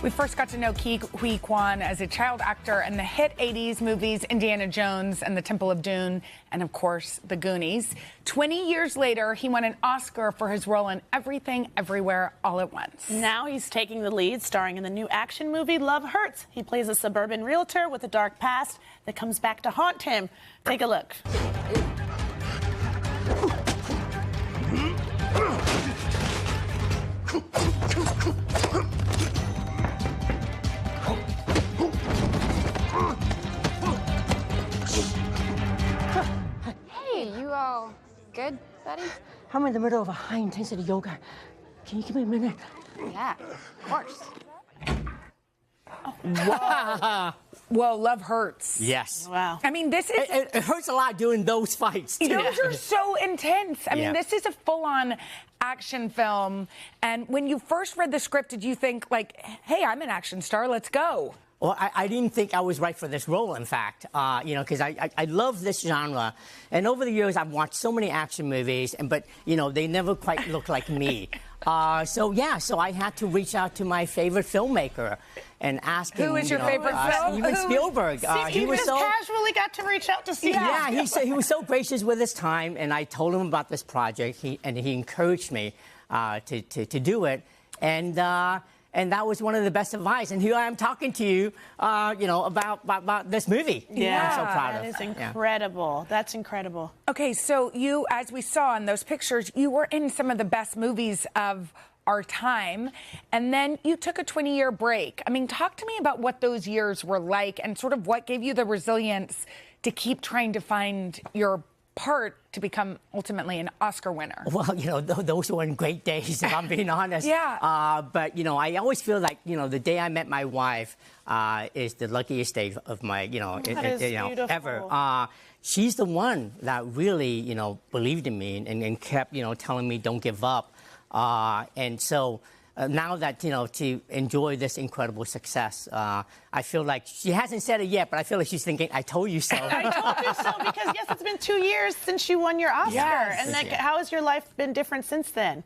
We first got to know Ke Huy Quan as a child actor in the hit 80s movies Indiana Jones and the Temple of Doom, and of course, the Goonies. 20 years later, he won an Oscar for his role in Everything, Everywhere, All at Once. Now he's taking the lead, starring in the new action movie Love Hurts. He plays a suburban realtor with a dark past that comes back to haunt him. Take a look. Hey, you all good, buddy? I'm in the middle of a high-intensity yoga. Can you give me a minute? Yeah, of course. Wow. Whoa, Love Hurts. Yes. Wow. I mean, this is... It hurts a lot doing those fights, too. Those are so intense. I mean, Yeah. this is a full-on action film. And when you first read the script, did you think, like, hey, I'm an action star, let's go? Well, I didn't think I was right for this role, in fact, because I love this genre. And over the years, I've watched so many action movies, but, they never quite look like me. So I had to reach out to my favorite filmmaker and ask him. Who is your favorite film? Steven Spielberg. He was just casually got to reach out to see him. Yeah, he was so gracious with his time, and I told him about this project, and he encouraged me to do it. And that was one of the best advice. And here I am talking to you, about this movie. Yeah, I'm so proud of. That is incredible. Yeah. That's incredible. Okay, so you, as we saw in those pictures, you were in some of the best movies of our time, and then you took a 20-year break. I mean, talk to me about what those years were like and sort of what gave you the resilience to keep trying to find your part to become ultimately an Oscar winner. Well, those were great days, if I'm being honest. Yeah. But, I always feel like, the day I met my wife is the luckiest day of my, beautiful. ever. She's the one that really, believed in me and kept, telling me don't give up. And so now that, to enjoy this incredible success, I feel like she hasn't said it yet, but I feel like she's thinking, I told you so. I told you so, because, yes, it's been 2 years since you won your Oscar. Yes. And how has your life been different since then?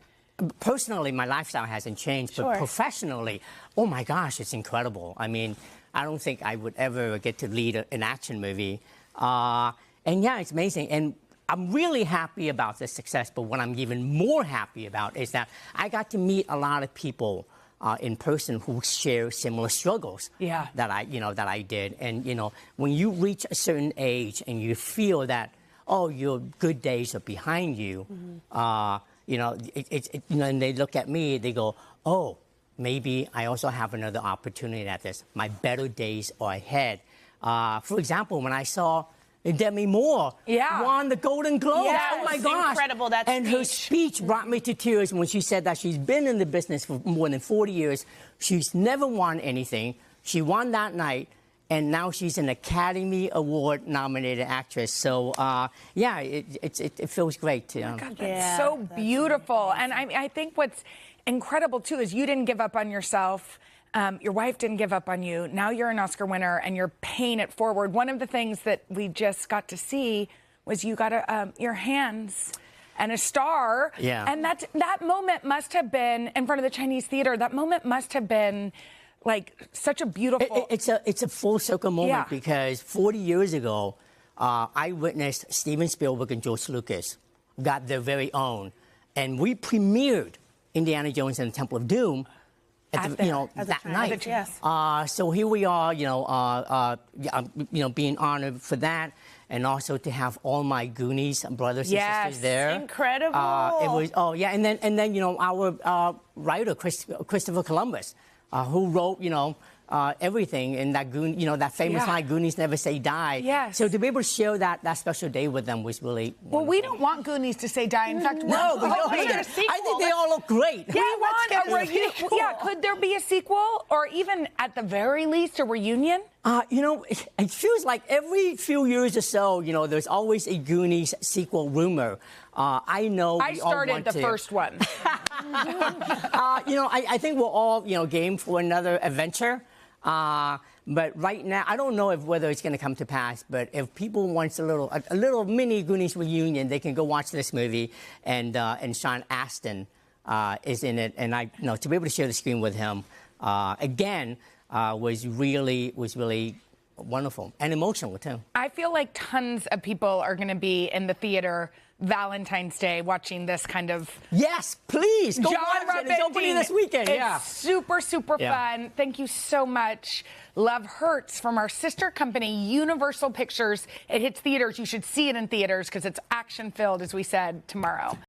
Personally, my lifestyle hasn't changed, but professionally, oh my gosh, it's incredible. I mean, I don't think I would ever get to lead an action movie. And yeah, it's amazing. And I'm really happy about this success, but what I'm even more happy about is that I got to meet a lot of people in person who share similar struggles that I did. And, when you reach a certain age and you feel that, oh, your good days are behind you, and they look at me, they go, oh, maybe I also have another opportunity at this. My better days are ahead. For example, when I saw Demi Moore won the Golden Globe. Yes, oh my gosh! Incredible, that and speech. Her speech brought me to tears when she said that she's been in the business for more than 40 years. She's never won anything. She won that night, and now she's an Academy Award nominated actress. So it feels great too. Oh God, that's so beautiful. And I think what's incredible too is you didn't give up on yourself. Your wife didn't give up on you. Now you're an Oscar winner and you're paying it forward. One of the things that we just got to see was you got your hands and a star. Yeah. And that moment must have been in front of the Chinese theater. That moment must have been like such a beautiful. It's a full circle moment because 40 years ago, I witnessed Steven Spielberg and George Lucas got their very own, and we premiered Indiana Jones and the Temple of Doom. That night. Yes. So here we are, being honored for that, and also to have all my Goonies brothers and sisters there. Incredible. It was, and then our writer Christopher Columbus, who wrote, everything in that that famous line, Goonies never say die. Yes. So to be able to share that special day with them was really wonderful. Well, we don't want Goonies to say die. In fact, no, we I think they all look great. Yeah, we want a reunion. Yeah, could there be a sequel, or even at the very least a reunion? It feels like every few years or so, there's always a Goonies sequel rumor. I know I started the first one. I think we're all, game for another adventure. But right now, I don't know whether it's going to come to pass. But if people want a little mini Goonies reunion, they can go watch this movie. And Sean Astin is in it, and to be able to share the screen with him again, was really wonderful and emotional too. I feel like tons of people are going to be in the theater Valentine's Day watching this kind of Yes, please go watch it. It's opening this weekend. It's super fun. Thank you so much. Love Hurts from our sister company Universal Pictures. It hits theaters. You should see it in theaters because it's action filled, as we said, tomorrow.